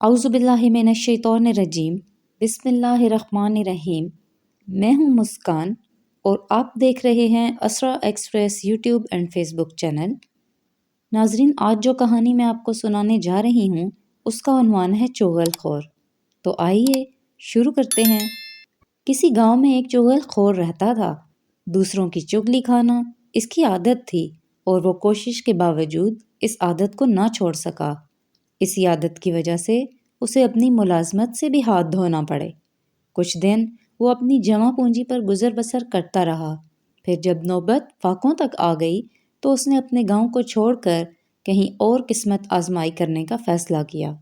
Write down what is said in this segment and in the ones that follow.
اعوذ باللہ من الشیطان الرجیم، بسم اللہ الرحمن الرحیم۔ میں ہوں مسکان اور آپ دیکھ رہے ہیں Isra Express YouTube and Facebook channel. ناظرین، آج جو کہانی میں آپ کو سنانے جا رہی ہوں اس کا عنوان ہے چغل خور۔ تو آئیے شروع کرتے ہیں۔ کسی گاؤں میں ایک چغل خور رہتا تھا۔ دوسروں کی چغلی کھانا اس کی عادت تھی اور وہ کوشش کے باوجود اس عادت کو نہ چھوڑ سکا۔ اسی عادت کی وجہ سے اسے اپنی ملازمت سے بھی ہاتھ دھونا پڑے۔ کچھ دن وہ اپنی جمع پونجی پر گزر بسر کرتا رہا۔ پھر جب نوبت فاقوں تک آ گئی تو اس نے اپنے گاؤں کو چھوڑ کر کہیں اور قسمت آزمائی کرنے کا فیصلہ کیا۔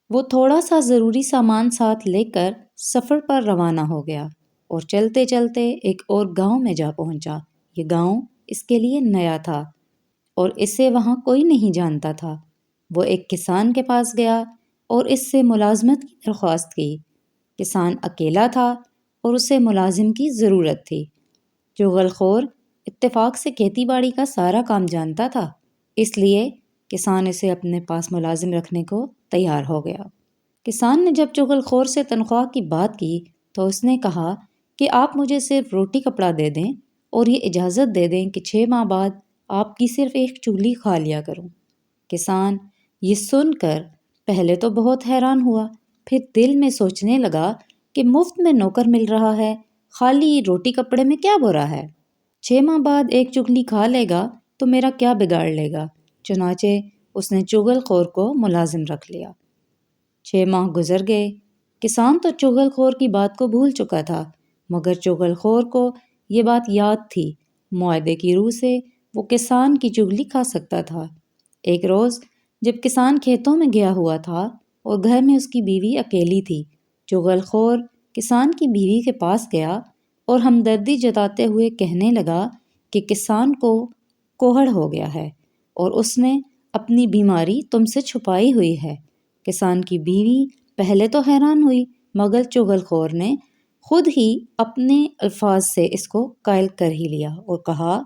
وہ تھوڑا سا ضروری سامان ساتھ لے کر سفر پر روانہ ہو گیا اور چلتے چلتے ایک اور گاؤں میں جا پہنچا۔ یہ گاؤں اس کے لیے نیا تھا اور اسے وہاں کوئی نہیں جانتا تھا۔ وہ ایک کسان کے پاس گیا اور اس سے ملازمت کی درخواست کی۔ کسان اکیلا تھا اور اسے ملازم کی ضرورت تھی۔ چغل خور اتفاق سے کھیتی باڑی کا سارا کام جانتا تھا، اس لیے کسان اسے اپنے پاس ملازم رکھنے کو تیار ہو گیا۔ کسان نے جب چغل خور سے تنخواہ کی بات کی تو اس نے کہا کہ آپ مجھے صرف روٹی کپڑا دے دیں اور یہ اجازت دے دیں کہ 6 ماہ بعد آپ کی صرف ایک چگلی کھا لیا کروں۔ کسان یہ سن کر پہلے تو بہت حیران ہوا، پھر دل میں سوچنے لگا کہ مفت میں نوکر مل رہا ہے، خالی روٹی کپڑے میں کیا برا ہے؟ 6 ماہ بعد ایک چگلی کھا لے گا تو میرا کیا بگاڑ لے گا؟ چنانچہ اس نے چغل خور کو ملازم رکھ لیا۔ 6 ماہ گزر گئے۔ کسان تو چغل خور کی بات کو بھول چکا تھا، مگر چغل خور کو یہ بات یاد تھی۔ معاہدے کی روح سے وہ کسان کی چگلی کھا سکتا تھا۔ ایک روز جب کسان کھیتوں میں گیا ہوا تھا اور گھر میں اس کی بیوی اکیلی تھی، چغل خور کسان کی بیوی کے پاس گیا اور ہمدردی جتاتے ہوئے کہنے لگا کہ کسان کو کوہڑ ہو گیا ہے اور اس نے اپنی بیماری تم سے چھپائی ہوئی ہے۔ کسان کی بیوی پہلے تو حیران ہوئی، مگر چغل خور نے خود ہی اپنے الفاظ سے اس کو قائل کر ہی لیا اور کہا،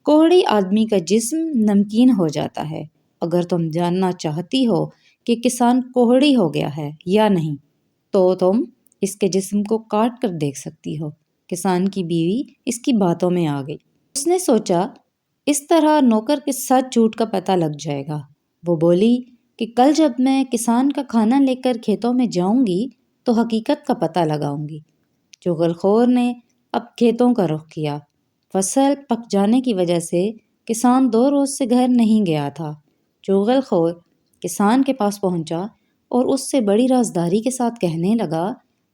کوہڑی آدمی کا جسم نمکین ہو جاتا ہے۔ اگر تم جاننا چاہتی ہو کہ کسان کوہڑی ہو گیا ہے یا نہیں تو تم اس کے جسم کو کاٹ کر دیکھ سکتی ہو۔ کسان کی بیوی اس کی باتوں میں آ گئی۔ اس نے سوچا اس طرح نوکر کے سچ جھوٹ کا پتہ لگ جائے گا۔ وہ بولی کہ کل جب میں کسان کا کھانا لے کر کھیتوں میں جاؤں گی تو حقیقت کا پتہ لگاؤں گی۔ چغل خور نے اب کھیتوں کا رخ کیا۔ فصل پک جانے کی وجہ سے کسان 2 روز سے گھر نہیں گیا تھا۔ چغل خور کسان کے پاس پہنچا اور اس سے بڑی رازداری کے ساتھ کہنے لگا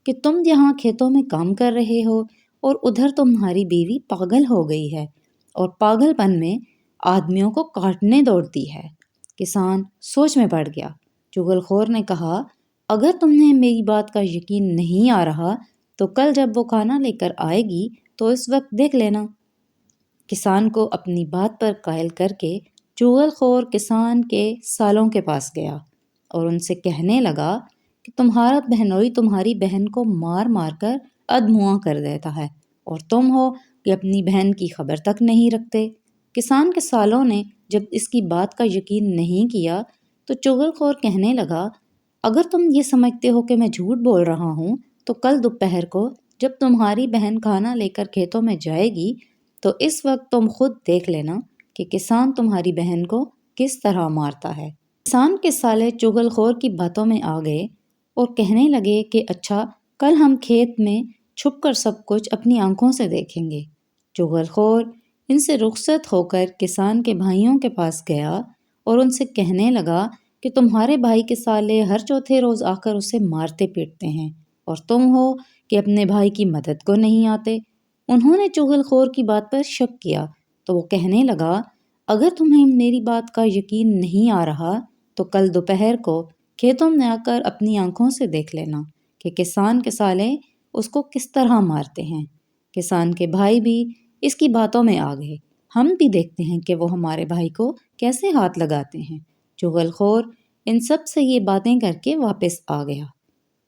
کہ تم یہاں کھیتوں میں کام کر رہے ہو اور ادھر تمہاری بیوی پاگل ہو گئی ہے اور پاگل پن میں آدمیوں کو کاٹنے دوڑتی ہے۔ کسان سوچ میں پڑ گیا۔ چغل خور نے کہا، اگر تمہیں میری بات کا یقین نہیں آ رہا تو کل جب وہ کھانا لے کر آئے گی تو اس وقت دیکھ لینا۔ کسان کو اپنی بات پر قائل کر کے چغل خور کسان کے سالوں کے پاس گیا اور ان سے کہنے لگا کہ تمہارا بہنوئی تمہاری بہن کو مار مار کر ادمواں کر دیتا ہے اور تم ہو کہ اپنی بہن کی خبر تک نہیں رکھتے۔ کسان کے سالوں نے جب اس کی بات کا یقین نہیں کیا تو چغل خور کہنے لگا، اگر تم یہ سمجھتے ہو کہ میں جھوٹ بول رہا ہوں تو کل دوپہر کو جب تمہاری بہن کھانا لے کر کھیتوں میں جائے گی تو اس وقت تم خود دیکھ لینا کہ کسان تمہاری بہن کو کس طرح مارتا ہے۔ کسان کے سالے چغل خور کی باتوں میں آ گئے اور کہنے لگے کہ اچھا، کل ہم کھیت میں چھپ کر سب کچھ اپنی آنکھوں سے دیکھیں گے۔ چغل خور ان سے رخصت ہو کر کسان کے بھائیوں کے پاس گیا اور ان سے کہنے لگا کہ تمہارے بھائی کے سالے ہر چوتھے روز آ کر اسے مارتے پیٹتے ہیں اور تم ہو کہ اپنے بھائی کی مدد کو نہیں آتے۔ انہوں نے چغل خور کی بات پر شک کیا تو وہ کہنے لگا، اگر تمہیں میری بات کا یقین نہیں آ رہا تو کل دوپہر کو کھیتوں میں آ کر اپنی آنکھوں سے دیکھ لینا کہ کسان کے سالے اس کو کس طرح مارتے ہیں۔ کسان کے بھائی بھی اس کی باتوں میں آ گئے۔ ہم بھی دیکھتے ہیں کہ وہ ہمارے بھائی کو کیسے ہاتھ لگاتے ہیں۔ چغل خور ان سب سے یہ باتیں کر کے واپس آ گیا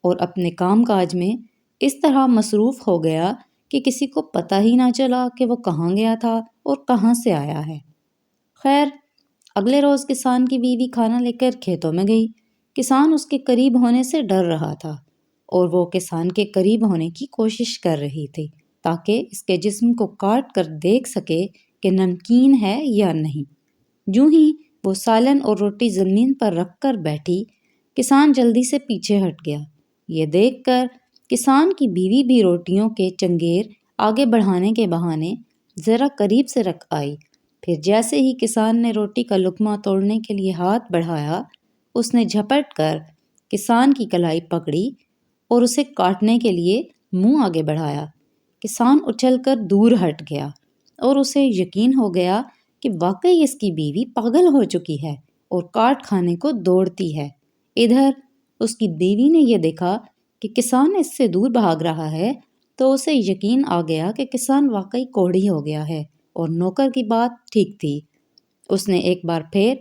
اور اپنے کام کاج میں اس طرح مصروف ہو گیا کہ کسی کو پتہ ہی نہ چلا کہ وہ کہاں گیا تھا اور کہاں سے آیا ہے۔ خیر، اگلے روز کسان کی بیوی کھانا لے کر کھیتوں میں گئی۔ کسان اس کے قریب ہونے سے ڈر رہا تھا اور وہ کسان کے قریب ہونے کی کوشش کر رہی تھی تاکہ اس کے جسم کو کاٹ کر دیکھ سکے کہ نمکین ہے یا نہیں۔ جو ہی وہ سالن اور روٹی زمین پر رکھ کر بیٹھی، کسان جلدی سے پیچھے ہٹ گیا۔ یہ دیکھ کر کسان کی بیوی بھی روٹیوں کے چنگیر آگے بڑھانے کے بہانے ذرا قریب سے رکھ آئی۔ پھر جیسے ہی کسان نے روٹی کا لقمہ توڑنے کے لیے ہاتھ بڑھایا، اس نے جھپٹ کر کسان کی کلائی پکڑی اور اسے کاٹنے کے لیے منہ آگے بڑھایا۔ کسان اچھل کر دور ہٹ گیا اور اسے یقین ہو گیا کہ واقعی اس کی بیوی پاگل ہو چکی ہے اور کاٹ کھانے کو دوڑتی ہے۔ ادھر اس کی بیوی نے یہ دیکھا کہ کسان اس سے دور بھاگ رہا ہے تو اسے یقین آ گیا کہ کسان واقعی کوڑھی ہو گیا ہے اور نوکر کی بات ٹھیک تھی۔ اس نے ایک بار پھر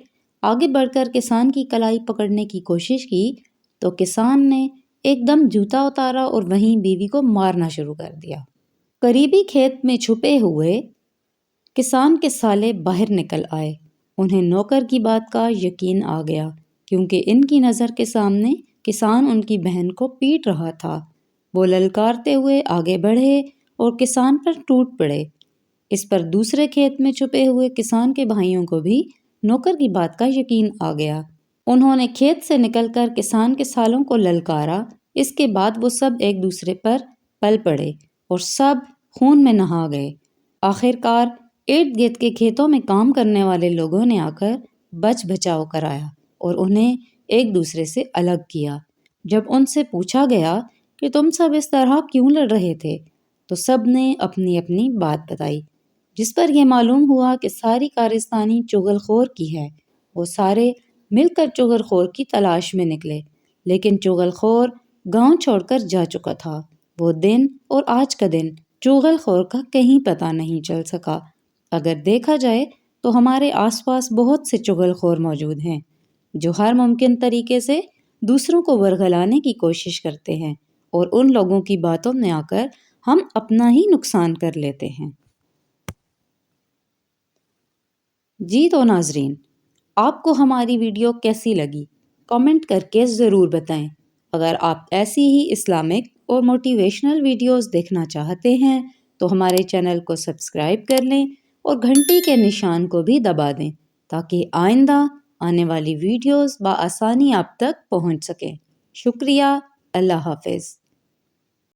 آگے بڑھ کر کسان کی کلائی پکڑنے کی کوشش کی تو کسان نے ایک دم جوتا اتارا اور وہیں بیوی کو مارنا شروع کر دیا۔ قریبی کھیت میں چھپے ہوئے کسان کے سالے باہر نکل آئے۔ انہیں نوکر کی بات کا یقین آ گیا کیونکہ ان کی نظر کے سامنے کسان ان کی بہن کو پیٹ رہا تھا۔ وہ للکارتے ہوئے آگے بڑھے اور کسان پر ٹوٹ پڑے۔ اس پر دوسرے کھیت میں چھپے ہوئے کسان کے بھائیوں کو بھی نوکر کی بات کا یقین آ گیا۔ انہوں نے کھیت سے نکل کر کسان کے سالوں کو للکارا۔ اس کے بعد وہ سب ایک دوسرے پر پل پڑے اور سب خون میں نہا گئے۔ آخرکار ارد گرد کے کھیتوں میں کام کرنے والے لوگوں نے آ کر بچ بچاؤ کرایا اور انہیں ایک دوسرے سے الگ کیا۔ جب ان سے پوچھا گیا کہ تم سب اس طرح کیوں لڑ رہے تھے تو سب نے اپنی اپنی بات بتائی، جس پر یہ معلوم ہوا کہ ساری کارستانی چغل خور کی ہے۔ وہ سارے مل کر چغل خور کی تلاش میں نکلے، لیکن چغل خور گاؤں چھوڑ کر جا چکا تھا۔ وہ دن اور آج کا دن چغل خور کا کہیں پتہ نہیں چل سکا۔ اگر دیکھا جائے تو ہمارے آس پاس بہت سے چغل خور موجود ہیں جو ہر ممکن طریقے سے دوسروں کو ورغلانے کی کوشش کرتے ہیں اور ان لوگوں کی باتوں میں آ کر ہم اپنا ہی نقصان کر لیتے ہیں۔ جی تو ناظرین، آپ کو ہماری ویڈیو کیسی لگی؟ کامنٹ کر کے ضرور بتائیں۔ اگر آپ ایسی ہی اسلامک اور موٹیویشنل ویڈیوز دیکھنا چاہتے ہیں تو ہمارے چینل کو سبسکرائب کر لیں اور گھنٹی کے نشان کو بھی دبا دیں تاکہ آئندہ آنے والی ویڈیوز بآسانی آپ تک پہنچ سکیں۔ شکریہ۔ اللہ حافظ۔